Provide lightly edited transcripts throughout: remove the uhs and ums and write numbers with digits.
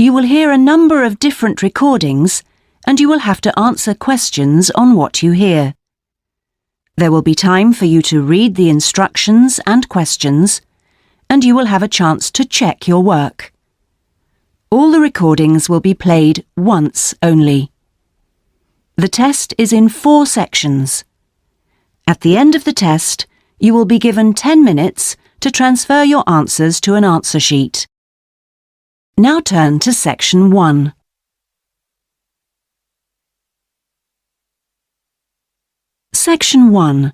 You will hear a number of different recordings and you will have to answer questions on what you hear. There will be time for you to read the instructions and questions, and you will have a chance to check your work. All the recordings will be played once only. The test is in 4 sections. At the end of the test, you will be given 10 minutes to transfer your answers to an answer sheet. Now turn to Section 1. Section 1.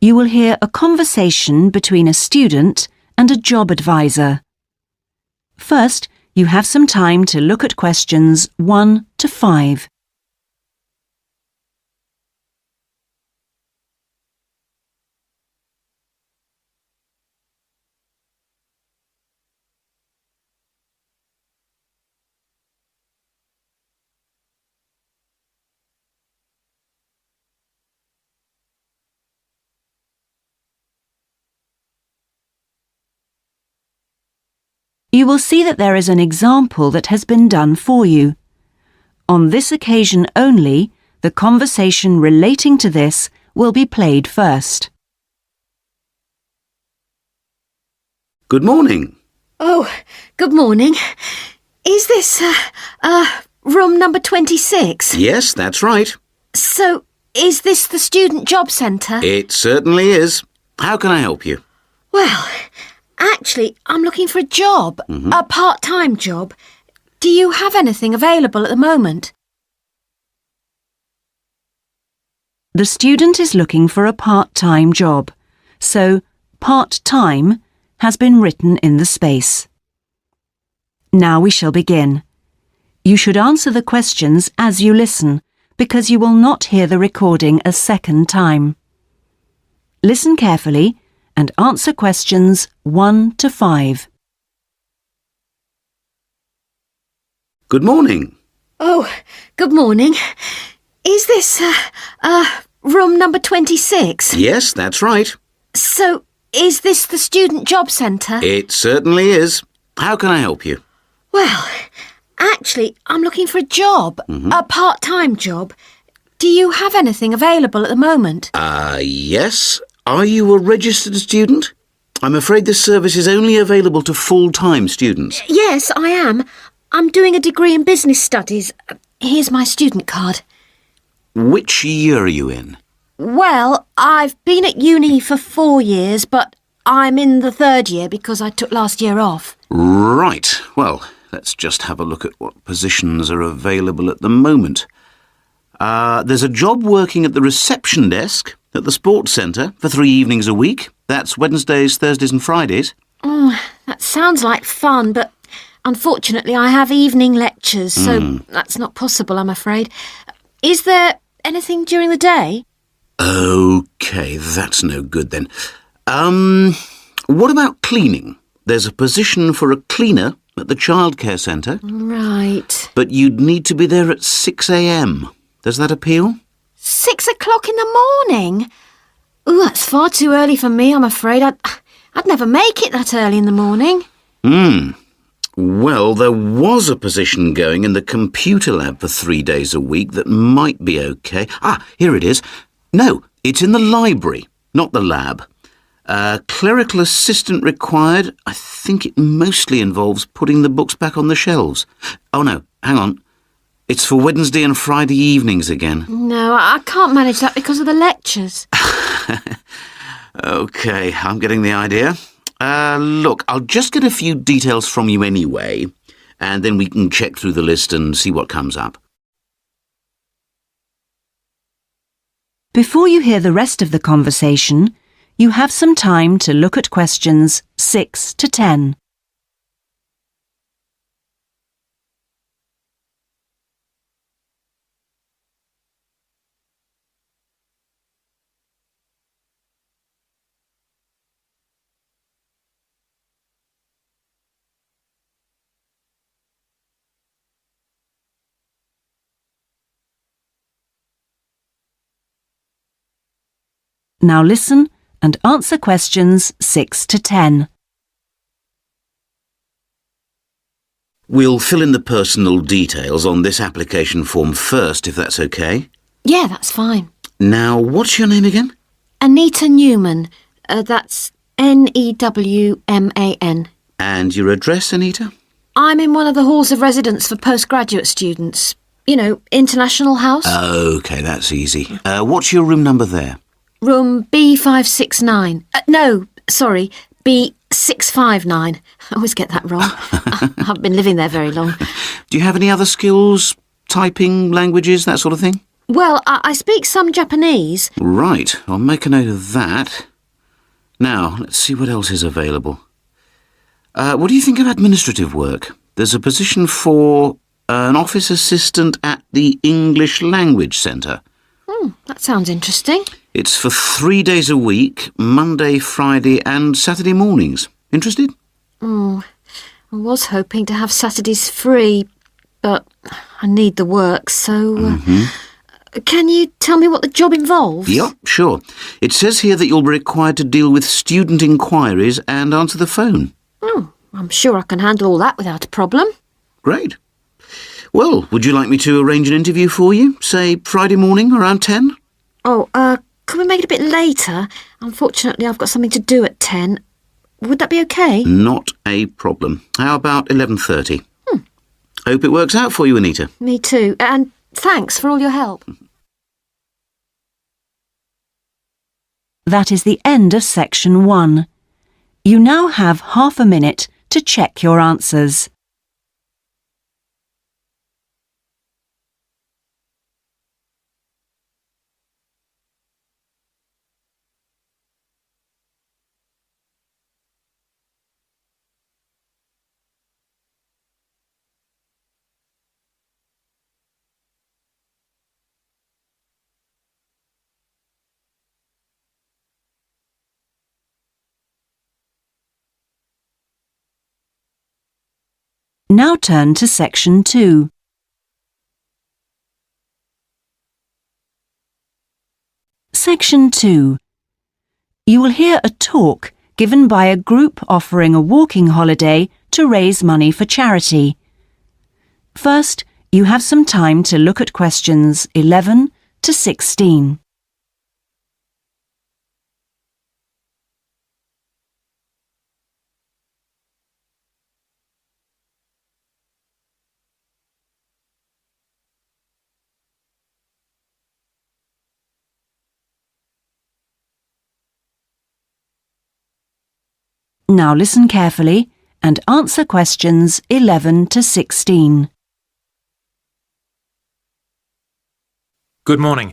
You will hear a conversation between a student and a job advisor. First, you have some time to look at questions 1 to 5. You will see that there is an example that has been done for you. On this occasion only, the conversation relating to this will be played first. Good morning. Oh, good morning. Is this, room number 26? Yes, that's right. So, is this the Student Job Centre? It certainly is. How can I help you? Well, actually, I'm looking for a job, a part-time job. Do you have anything available at the moment? The student is looking for a part-time job, so part-time has been written in the space. Now we shall begin. You should answer the questions as you listen, because you will not hear the recording a second time. Listen carefully and answer questions 1 to 5. Good morning. Oh, good morning. Is this, room number 26? Yes, that's right. So, is this the Student Job Centre? It certainly is. How can I help you? Well, actually, I'm looking for a job, a part-time job. Do you have anything available at the moment? Yes. Are you a registered student? I'm afraid this service is only available to full-time students. Yes, I am. I'm doing a degree in business studies. Here's my student card. Which year are you in? Well, I've been at uni for 4 years, but I'm in the 3rd year because I took last year off. Right. Well, let's just have a look at what positions are available at the moment. There's a job working at the reception desk at the sports centre for 3 evenings a week. That's Wednesdays, Thursdays and Fridays. That sounds like fun, but unfortunately I have evening lectures, so that's not possible, I'm afraid. Is there anything during the day? OK, that's no good then. What about cleaning? There's a position for a cleaner at the childcare centre. Right. But you'd need to be there at 6 a.m. Does that appeal? 6 o'clock in the morning? Ooh, that's far too early for me, I'm afraid. I'd never make it that early in the morning. Well, there was a position going in the computer lab for 3 days a week that might be OK. Here it is. No, it's in the library, not the lab. Clerical assistant required. I think it mostly involves putting the books back on the shelves. Oh, no, hang on. It's for Wednesday and Friday evenings again. No, I can't manage that because of the lectures. OK, I'm getting the idea. Look, I'll just get a few details from you anyway, and then we can check through the list and see what comes up. Before you hear the rest of the conversation, you have some time to look at questions 6 to 10. Now listen and answer questions 6 to 10. We'll fill in the personal details on this application form first, if that's okay. Yeah, that's fine. Now, what's your name again? Anita Newman. That's Newman. And your address, Anita? I'm in one of the halls of residence for postgraduate students. You know, International House. OK, that's easy. What's your room number there? Room B569. No, sorry, B659. I always get that wrong. I haven't been living there very long. Do you have any other skills? Typing, languages, that sort of thing? Well, I speak some Japanese. Right, I'll make a note of that. Now, let's see what else is available. What do you think of administrative work? There's a position for an office assistant at the English Language Centre. That sounds interesting. It's for 3 days a week, Monday, Friday and Saturday mornings. Interested? I was hoping to have Saturdays free, but I need the work, so... Can you tell me what the job involves? Yep, sure. It says here that you'll be required to deal with student inquiries and answer the phone. I'm sure I can handle all that without a problem. Great. Well, would you like me to arrange an interview for you? Say Friday morning around 10? Can we make it a bit later? Unfortunately, I've got something to do at 10. Would that be okay? Not a problem. How about 11:30? Hope it works out for you, Anita. Me too. And thanks for all your help. That is the end of section 1. You now have half a minute to check your answers. Now turn to section 2. Section 2. You will hear a talk given by a group offering a walking holiday to raise money for charity. First, you have some time to look at questions 11 to 16. Now listen carefully and answer questions 11 to 16. Good morning.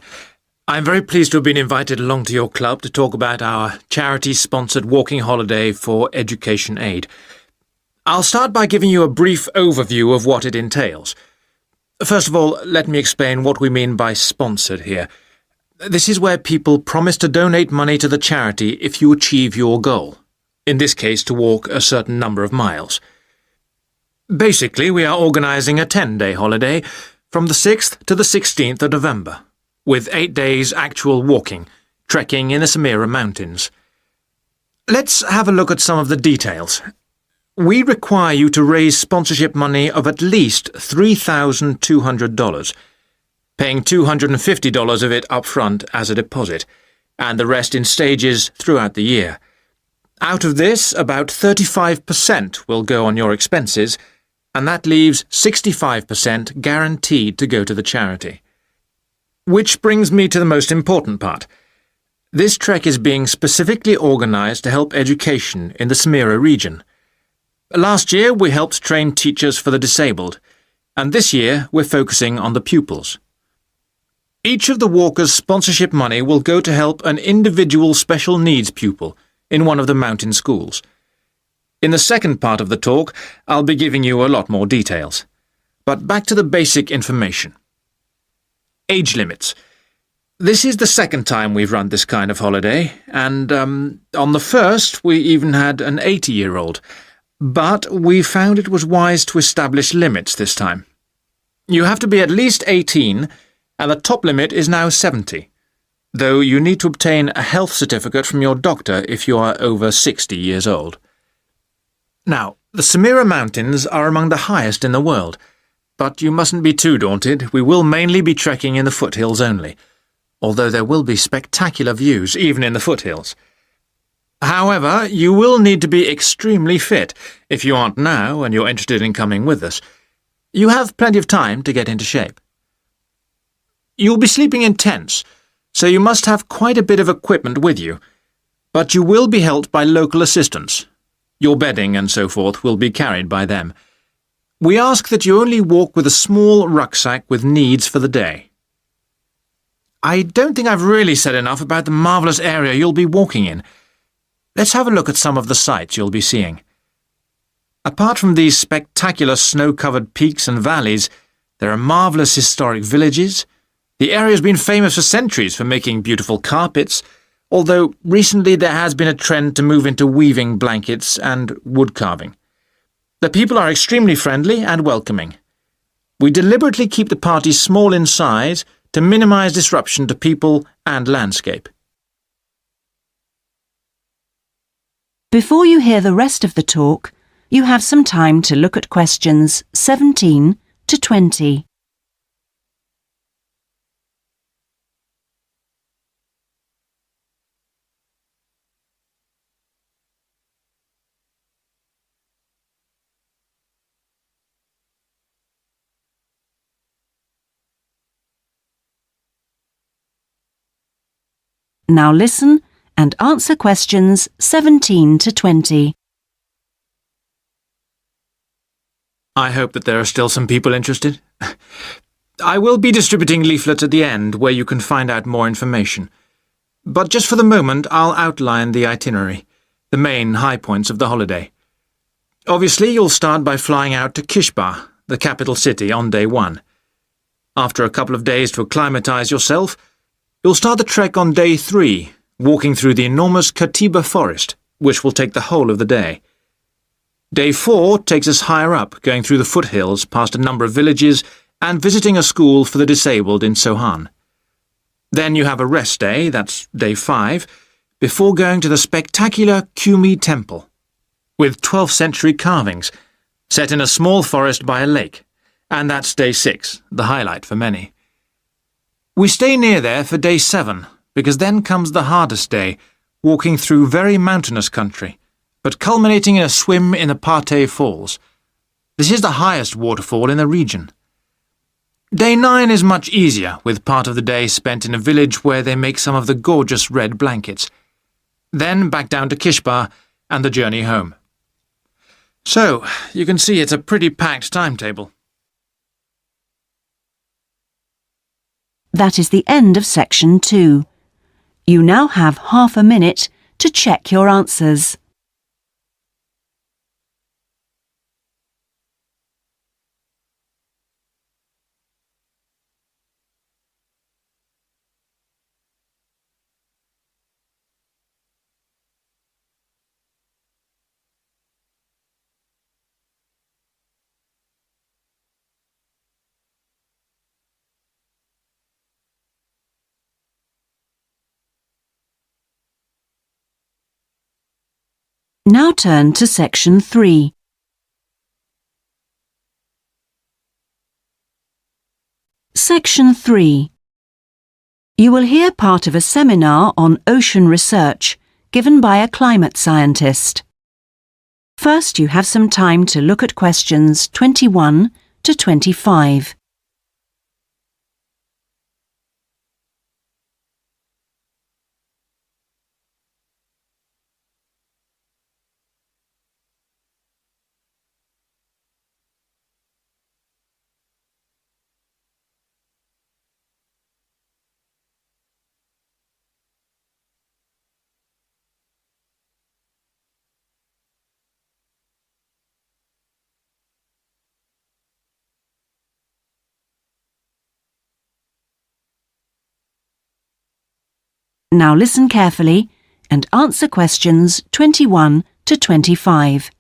I'm very pleased to have been invited along to your club to talk about our charity-sponsored walking holiday for education aid. I'll start by giving you a brief overview of what it entails. First of all, let me explain what we mean by sponsored here. This is where people promise to donate money to the charity if you achieve your goal. In this case, to walk a certain number of miles. Basically, we are organising a 10-day holiday from the 6th to the 16th of November, with 8 days actual walking, trekking in the Samira Mountains. Let's have a look at some of the details. We require you to raise sponsorship money of at least $3,200, paying $250 of it up front as a deposit, and the rest in stages throughout the year. Out of this, about 35% will go on your expenses, and that leaves 65% guaranteed to go to the charity. Which brings me to the most important part. This trek is being specifically organised to help education in the Samira region. Last year, we helped train teachers for the disabled, and this year we're focusing on the pupils. Each of the walkers' sponsorship money will go to help an individual special needs pupil in one of the mountain schools. In the second part of the talk, I'll be giving you a lot more details. But back to the basic information. Age limits. This is the second time we've run this kind of holiday, and on the first we even had an 80-year-old. But we found it was wise to establish limits this time. You have to be at least 18, and the top limit is now 70. Though you need to obtain a health certificate from your doctor if you are over 60 years old. Now, the Samira Mountains are among the highest in the world, but you mustn't be too daunted. We will mainly be trekking in the foothills only, although there will be spectacular views even in the foothills. However, you will need to be extremely fit if you aren't now and you're interested in coming with us. You have plenty of time to get into shape. You'll be sleeping in tents, so you must have quite a bit of equipment with you, but you will be helped by local assistants. Your bedding and so forth will be carried by them. We ask that you only walk with a small rucksack with needs for the day. I don't think I've really said enough about the marvellous area you'll be walking in. Let's have a look at some of the sights you'll be seeing. Apart from these spectacular snow-covered peaks and valleys, there are marvellous historic villages. The area has been famous for centuries for making beautiful carpets, although recently there has been a trend to move into weaving blankets and wood carving. The people are extremely friendly and welcoming. We deliberately keep the party small in size to minimise disruption to people and landscape. Before you hear the rest of the talk, you have some time to look at questions 17 to 20. Now listen and answer questions 17 to 20. I hope that there are still some people interested. I will be distributing leaflets at the end where you can find out more information. But just for the moment, I'll outline the itinerary, the main high points of the holiday. Obviously, you'll start by flying out to Kishba, the capital city, on day 1. After a couple of days to acclimatise yourself, you'll start the trek on day 3, walking through the enormous Katiba forest, which will take the whole of the day. Day 4 takes us higher up, going through the foothills past a number of villages and visiting a school for the disabled in Sohan. Then you have a rest day, that's day 5, before going to the spectacular Kumi Temple, with 12th century carvings, set in a small forest by a lake, and that's day 6, the highlight for many. We stay near there for day 7, because then comes the hardest day, walking through very mountainous country, but culminating in a swim in the Pate Falls. This is the highest waterfall in the region. Day 9 is much easier, with part of the day spent in a village where they make some of the gorgeous red blankets. Then back down to Kishba and the journey home. So, you can see it's a pretty packed timetable. That is the end of section 2. You now have half a minute to check your answers. Now turn to section 3. Section 3. You will hear part of a seminar on ocean research given by a climate scientist. First, you have some time to look at questions 21 to 25. Now listen carefully and answer questions 21 to 25.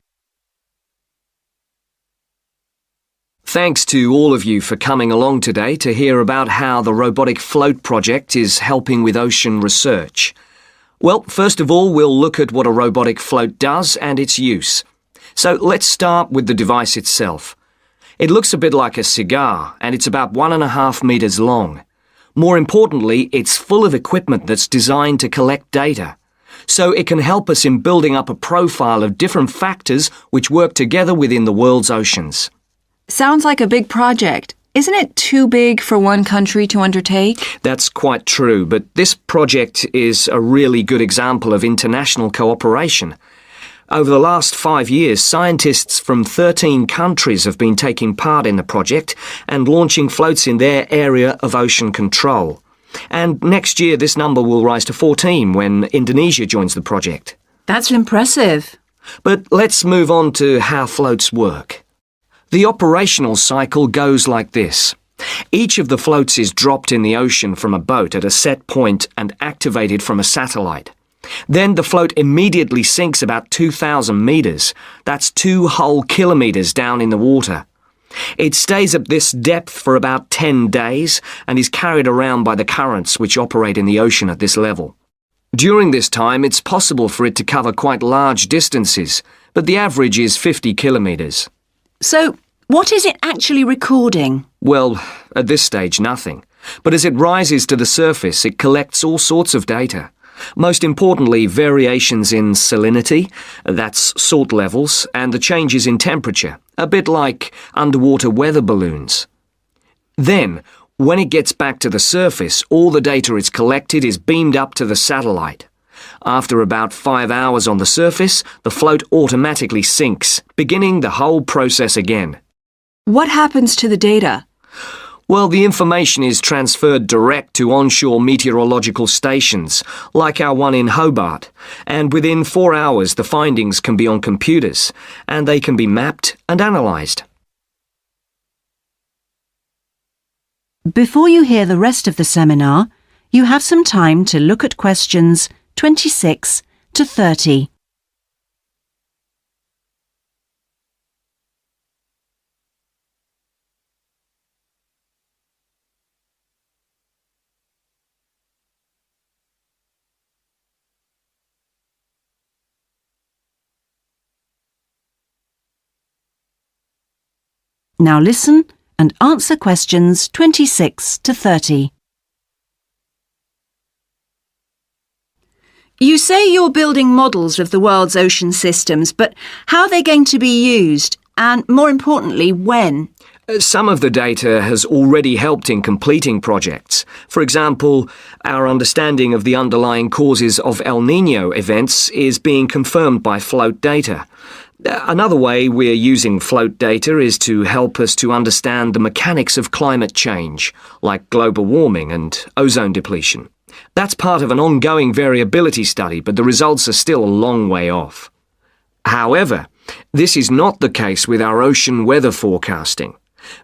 Thanks to all of you for coming along today to hear about how the Robotic Float project is helping with ocean research. Well, first of all, we'll look at what a robotic float does and its use. So let's start with the device itself. It looks a bit like a cigar, and it's about 1.5 meters long. More importantly, it's full of equipment that's designed to collect data. So it can help us in building up a profile of different factors which work together within the world's oceans. Sounds like a big project. Isn't it too big for one country to undertake? That's quite true, but this project is a really good example of international cooperation. Over the last 5 years, scientists from 13 countries have been taking part in the project and launching floats in their area of ocean control. And next year this number will rise to 14 when Indonesia joins the project. That's impressive. But let's move on to how floats work. The operational cycle goes like this. Each of the floats is dropped in the ocean from a boat at a set point and activated from a satellite. Then the float immediately sinks about 2,000 meters. That's 2 whole kilometers down in the water. It stays at this depth for about 10 days and is carried around by the currents which operate in the ocean at this level. During this time, it's possible for it to cover quite large distances, but the average is 50 kilometers. So, what is it actually recording? Well, at this stage, nothing. But as it rises to the surface, it collects all sorts of data. Most importantly, variations in salinity, that's salt levels, and the changes in temperature, a bit like underwater weather balloons. Then, when it gets back to the surface, all the data it's collected is beamed up to the satellite. After about 5 hours on the surface, the float automatically sinks, beginning the whole process again. What happens to the data? Well, the information is transferred direct to onshore meteorological stations, like our one in Hobart, and within 4 hours the findings can be on computers, and they can be mapped and analysed. Before you hear the rest of the seminar, you have some time to look at questions 26 to 30. Now listen and answer questions 26 to 30. You say you're building models of the world's ocean systems, but how are they going to be used? And more importantly, when? Some of the data has already helped in completing projects. For example, our understanding of the underlying causes of El Niño events is being confirmed by float data. Another way we're using float data is to help us to understand the mechanics of climate change, like global warming and ozone depletion. That's part of an ongoing variability study, but the results are still a long way off. However, this is not the case with our ocean weather forecasting.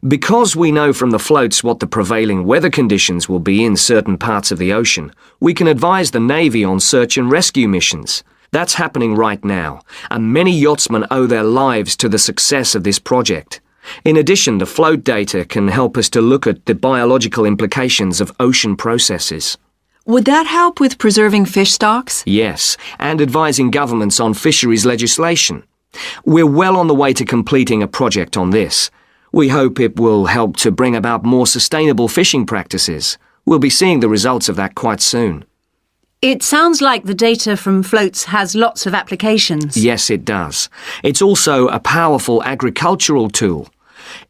Because we know from the floats what the prevailing weather conditions will be in certain parts of the ocean, we can advise the Navy on search and rescue missions. That's happening right now, and many yachtsmen owe their lives to the success of this project. In addition, the float data can help us to look at the biological implications of ocean processes. Would that help with preserving fish stocks? Yes, and advising governments on fisheries legislation. We're well on the way to completing a project on this. We hope it will help to bring about more sustainable fishing practices. We'll be seeing the results of that quite soon. It sounds like the data from floats has lots of applications. Yes, it does. It's also a powerful agricultural tool.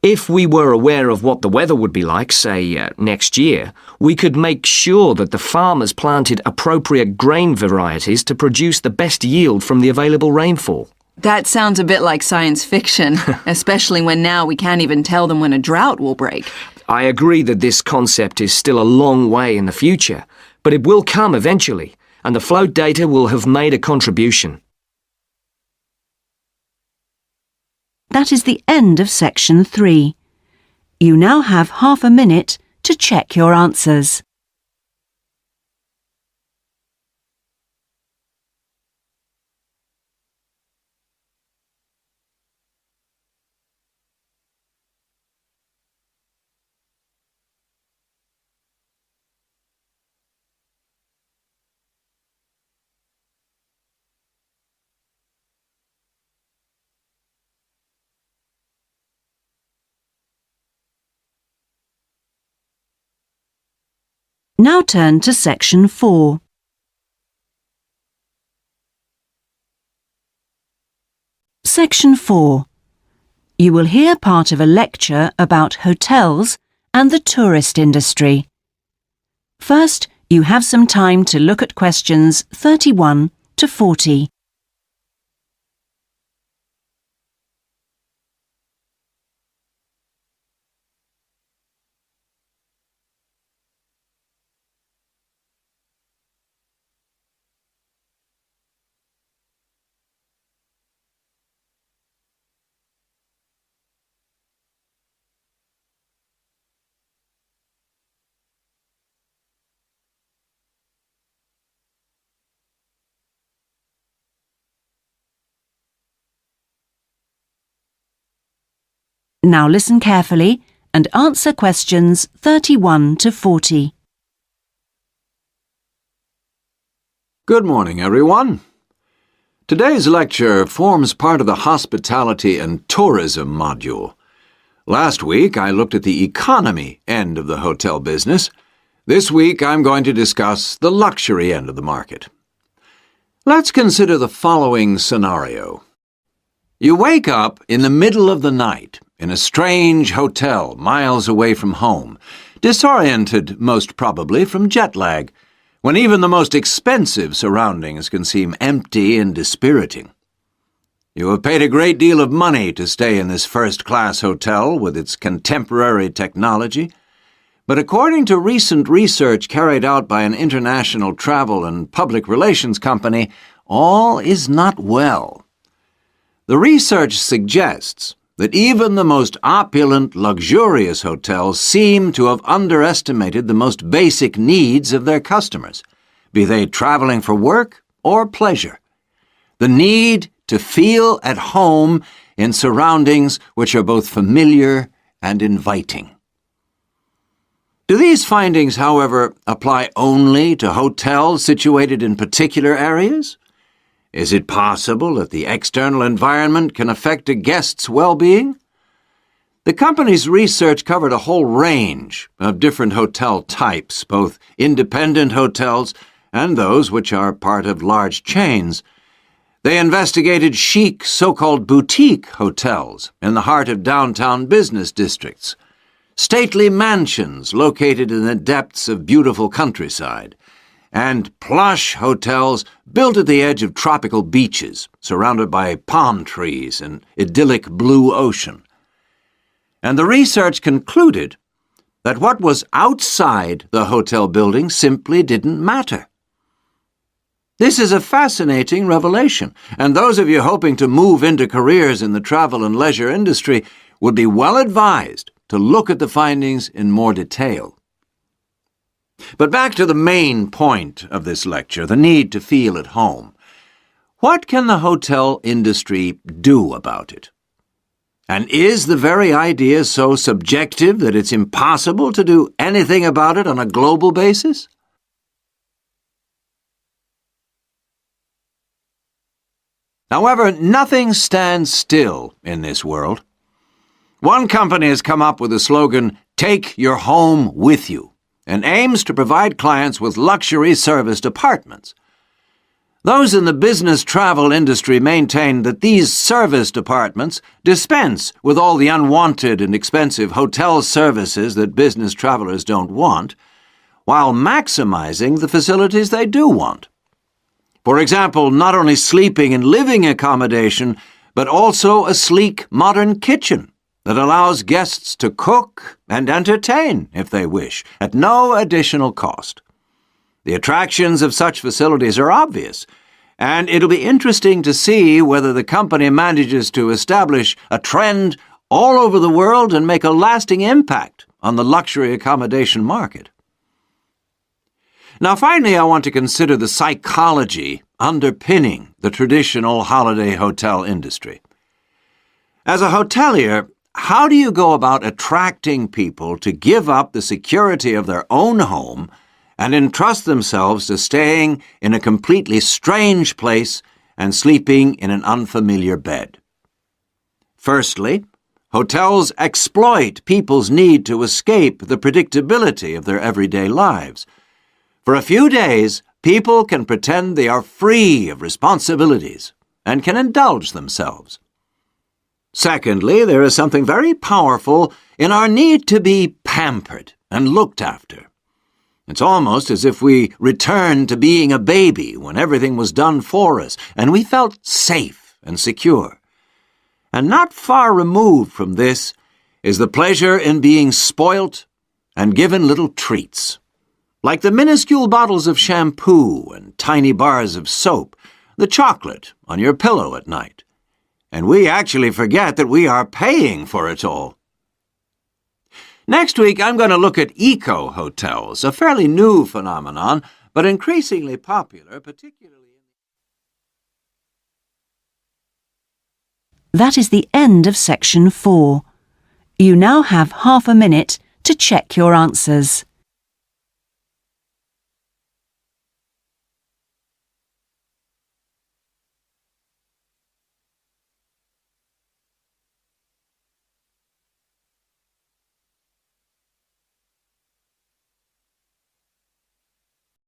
If we were aware of what the weather would be like, say, next year, we could make sure that the farmers planted appropriate grain varieties to produce the best yield from the available rainfall. That sounds a bit like science fiction, especially when now we can't even tell them when a drought will break. I agree that this concept is still a long way in the future, but it will come eventually, and the float data will have made a contribution. That is the end of section 3. You now have half a minute to check your answers. Now turn to Section 4. Section 4. You will hear part of a lecture about hotels and the tourist industry. First, you have some time to look at questions 31 to 40. Now listen carefully and answer questions 31 to 40. Good morning, everyone. Today's lecture forms part of the Hospitality and Tourism module. Last week, I looked at the economy end of the hotel business. This week, I'm going to discuss the luxury end of the market. Let's consider the following scenario. You wake up in the middle of the night in a strange hotel miles away from home, disoriented most probably from jet lag, when even the most expensive surroundings can seem empty and dispiriting. You have paid a great deal of money to stay in this first-class hotel with its contemporary technology, but according to recent research carried out by an international travel and public relations company, all is not well. The research suggests that even the most opulent, luxurious hotels seem to have underestimated the most basic needs of their customers, be they traveling for work or pleasure. The need to feel at home in surroundings which are both familiar and inviting. Do these findings, however, apply only to hotels situated in particular areas? Is it possible that the external environment can affect a guest's well-being? The company's research covered a whole range of different hotel types, both independent hotels and those which are part of large chains. They investigated chic, so-called boutique hotels in the heart of downtown business districts, stately mansions located in the depths of beautiful countryside, and plush hotels built at the edge of tropical beaches, surrounded by palm trees and idyllic blue ocean. And the research concluded that what was outside the hotel building simply didn't matter. This is a fascinating revelation, and those of you hoping to move into careers in the travel and leisure industry would be well advised to look at the findings in more detail. But back to the main point of this lecture, the need to feel at home. What can the hotel industry do about it? And is the very idea so subjective that it's impossible to do anything about it on a global basis? However, nothing stands still in this world. One company has come up with the slogan, "Take your home with you," and aims to provide clients with luxury serviced apartments. Those in the business travel industry maintain that these serviced apartments dispense with all the unwanted and expensive hotel services that business travelers don't want, while maximizing the facilities they do want. For example, not only sleeping and living accommodation, but also a sleek, modern kitchen that allows guests to cook and entertain, if they wish, at no additional cost. The attractions of such facilities are obvious, and it'll be interesting to see whether the company manages to establish a trend all over the world and make a lasting impact on the luxury accommodation market. Now, finally, I want to consider the psychology underpinning the traditional holiday hotel industry. As a hotelier, how do you go about attracting people to give up the security of their own home and entrust themselves to staying in a completely strange place and sleeping in an unfamiliar bed? Firstly, hotels exploit people's need to escape the predictability of their everyday lives, For a few days, people can pretend they are free of responsibilities and can indulge themselves. Secondly, there is something very powerful in our need to be pampered and looked after. It's almost as if we returned to being a baby when everything was done for us and we felt safe and secure. And not far removed from this is the pleasure in being spoilt and given little treats, like the minuscule bottles of shampoo and tiny bars of soap, the chocolate on your pillow at night. And we actually forget that we are paying for it all. Next week, I'm going to look at eco-hotels, a fairly new phenomenon, but increasingly popular, particularly in... That is the end of section 4. You now have half a minute to check your answers.